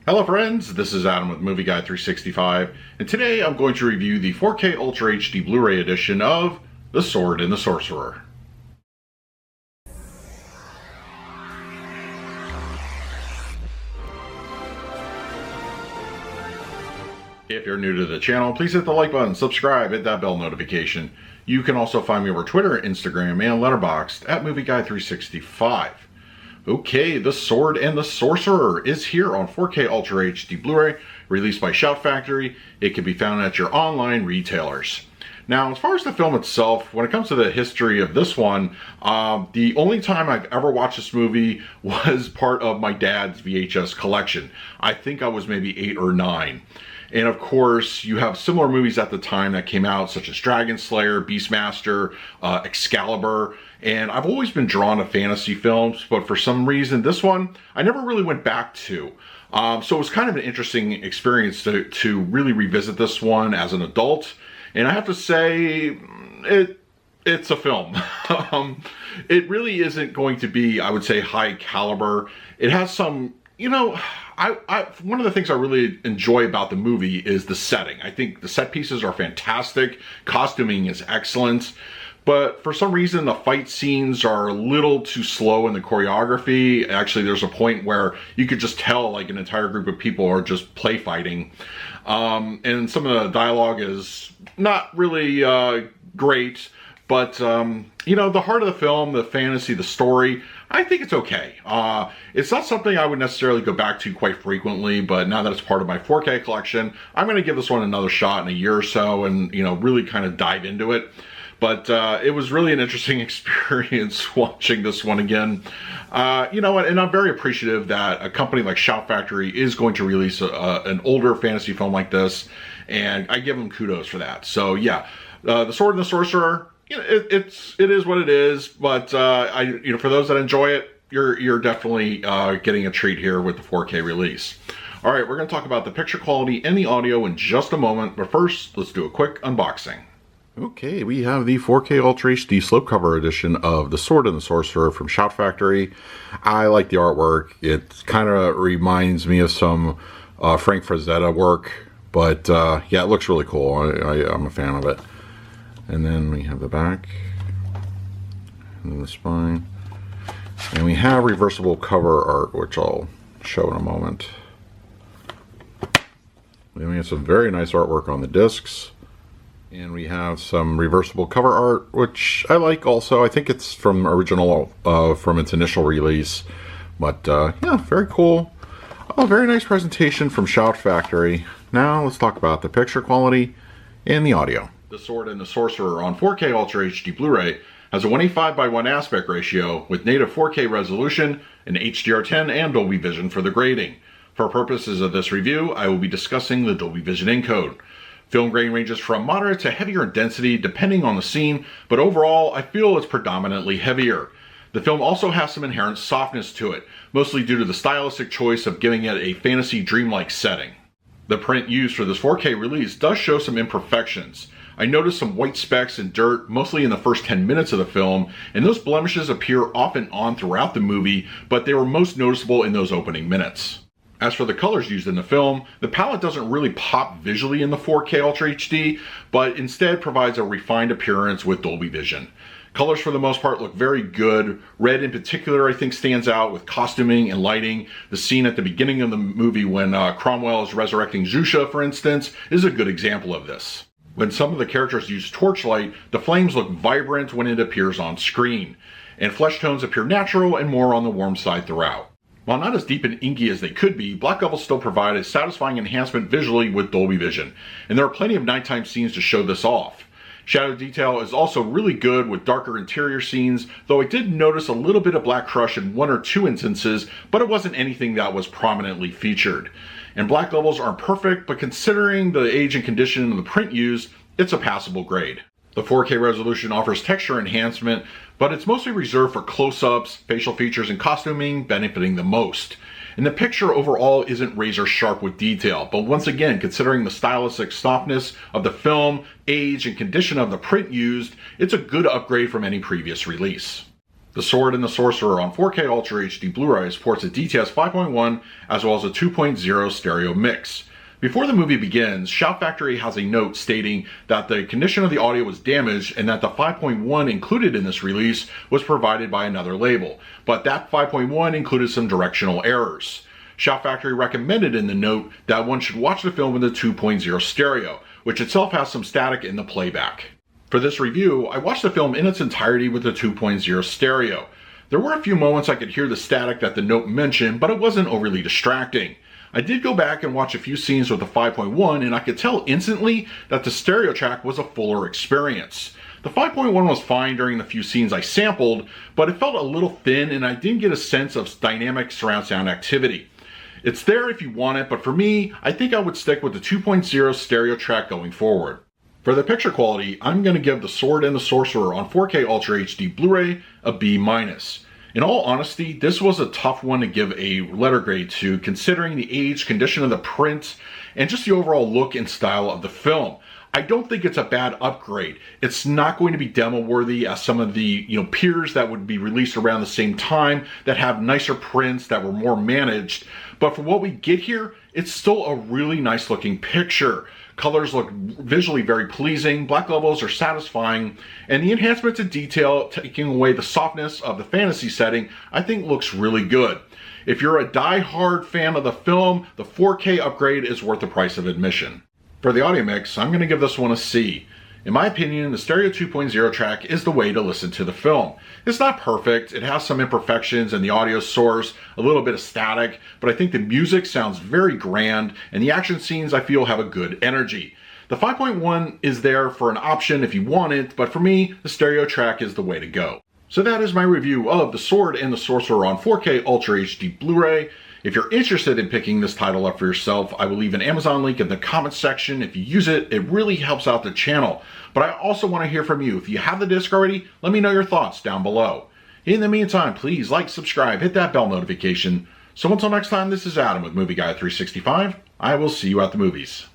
Hello friends, this is Adam with Movie Guide 365, and today I'm going to review the 4K Ultra HD Blu-ray edition of The Sword and the Sorcerer. If you're new to the channel, please hit the like button, subscribe, hit that bell notification. You can also find me over Twitter, Instagram, and Letterboxd at Movie Guide 365. Okay, The Sword and the Sorcerer is here on 4K Ultra HD Blu-ray, released by Shout Factory. It can be found at your online retailers. Now, as far as the film itself, when it comes to the history of this one, the only time I've ever watched this movie was part of my dad's VHS collection. I think I was maybe 8 or 9. And of course, you have similar movies at the time that came out, such as Dragon Slayer, Beastmaster, Excalibur, and I've always been drawn to fantasy films, but for some reason, this one, I never really went back to. So it was kind of an interesting experience to really revisit this one as an adult, and I have to say, it's a film. It really isn't going to be, I would say, high caliber. It has some, you know, one of the things I really enjoy about the movie is the setting. I think the set pieces are fantastic. Costuming is excellent. But for some reason, the fight scenes are a little too slow in the choreography. Actually, there's a point where you could just tell like an entire group of people are just play fighting. And some of the dialogue is not really great. But, you know, the heart of the film, the fantasy, the story, I think it's okay. It's not something I would necessarily go back to quite frequently, but now that it's part of my 4K collection, I'm going to give this one another shot in a year or so and, you know, really kind of dive into it. But it was really an interesting experience watching this one again. You know what, and I'm very appreciative that a company like Shout Factory is going to release an older fantasy film like this, and I give them kudos for that. So yeah, The Sword and the Sorcerer, you know, it is what it is, but you know, for those that enjoy it, you're definitely getting a treat here with the 4K release. All right, we're going to talk about the picture quality and the audio in just a moment, but first, let's do a quick unboxing. Okay, we have the 4K Ultra HD slipcover edition of The Sword and the Sorcerer from Shout Factory. I like the artwork. It kind of reminds me of some Frank Frazetta work, but yeah, it looks really cool. I'm a fan of it. And then we have the back, and then the spine, and we have reversible cover art, which I'll show in a moment. Then we have some very nice artwork on the discs, and we have some reversible cover art, which I like also. I think it's from original, from its initial release, but yeah, very cool. Oh, very nice presentation from Shout Factory. Now let's talk about the picture quality and the audio. The Sword and the Sorcerer on 4K Ultra HD Blu-ray has a 185:1 aspect ratio with native 4K resolution, an HDR10 and Dolby Vision for the grading. For purposes of this review, I will be discussing the Dolby Vision encode. Film grain ranges from moderate to heavier in density depending on the scene, but overall I feel it's predominantly heavier. The film also has some inherent softness to it, mostly due to the stylistic choice of giving it a fantasy dreamlike setting. The print used for this 4K release does show some imperfections. I noticed some white specks and dirt, mostly in the first 10 minutes of the film, and those blemishes appear off and on throughout the movie, but they were most noticeable in those opening minutes. As for the colors used in the film, the palette doesn't really pop visually in the 4K Ultra HD, but instead provides a refined appearance with Dolby Vision. Colors for the most part look very good. Red in particular I think stands out with costuming and lighting. The scene at the beginning of the movie when Cromwell is resurrecting Zusha, for instance, is a good example of this. When some of the characters use torchlight, the flames look vibrant when it appears on screen, and flesh tones appear natural and more on the warm side throughout. While not as deep and inky as they could be, black levels still provide a satisfying enhancement visually with Dolby Vision, and there are plenty of nighttime scenes to show this off. Shadow detail is also really good with darker interior scenes, though I did notice a little bit of black crush in 1 or 2 instances, but it wasn't anything that was prominently featured. And black levels aren't perfect, but considering the age and condition of the print used, it's a passable grade. The 4K resolution offers texture enhancement, but it's mostly reserved for close-ups, facial features, and costuming benefiting the most. And the picture overall isn't razor sharp with detail, but once again, considering the stylistic softness of the film, age, and condition of the print used, it's a good upgrade from any previous release. The Sword and the Sorcerer on 4K Ultra HD Blu-ray supports a DTS 5.1 as well as a 2.0 stereo mix. Before the movie begins, Shout Factory has a note stating that the condition of the audio was damaged and that the 5.1 included in this release was provided by another label, but that 5.1 included some directional errors. Shout Factory recommended in the note that one should watch the film with a 2.0 stereo, which itself has some static in the playback. For this review, I watched the film in its entirety with the 2.0 stereo. There were a few moments I could hear the static that the note mentioned, but it wasn't overly distracting. I did go back and watch a few scenes with the 5.1, and I could tell instantly that the stereo track was a fuller experience. The 5.1 was fine during the few scenes I sampled, but it felt a little thin and I didn't get a sense of dynamic surround sound activity. It's there if you want it, but for me, I think I would stick with the 2.0 stereo track going forward. For the picture quality, I'm going to give The Sword and the Sorcerer on 4K Ultra HD Blu-ray a B-. In all honesty, this was a tough one to give a letter grade to, considering the age, condition of the print, and just the overall look and style of the film. I don't think it's a bad upgrade. It's not going to be demo worthy as some of the peers that would be released around the same time that have nicer prints that were more managed. But for what we get here, it's still a really nice looking picture. Colors look visually very pleasing, black levels are satisfying, and the enhancement to detail, taking away the softness of the fantasy setting, I think looks really good. If you're a die-hard fan of the film, the 4K upgrade is worth the price of admission. For the audio mix, I'm going to give this one a C. In my opinion, the stereo 2.0 track is the way to listen to the film. It's not perfect, it has some imperfections in the audio source, a little bit of static, but I think the music sounds very grand, and the action scenes I feel have a good energy. The 5.1 is there for an option if you want it, but for me, the stereo track is the way to go. So that is my review of The Sword and the Sorcerer on 4K Ultra HD Blu-ray. If you're interested in picking this title up for yourself, I will leave an Amazon link in the comments section. If you use it, it really helps out the channel. But I also want to hear from you. If you have the disc already, let me know your thoughts down below. In the meantime, please like, subscribe, hit that bell notification. So until next time, this is Adam with Movie Guy 365. I will see you at the movies.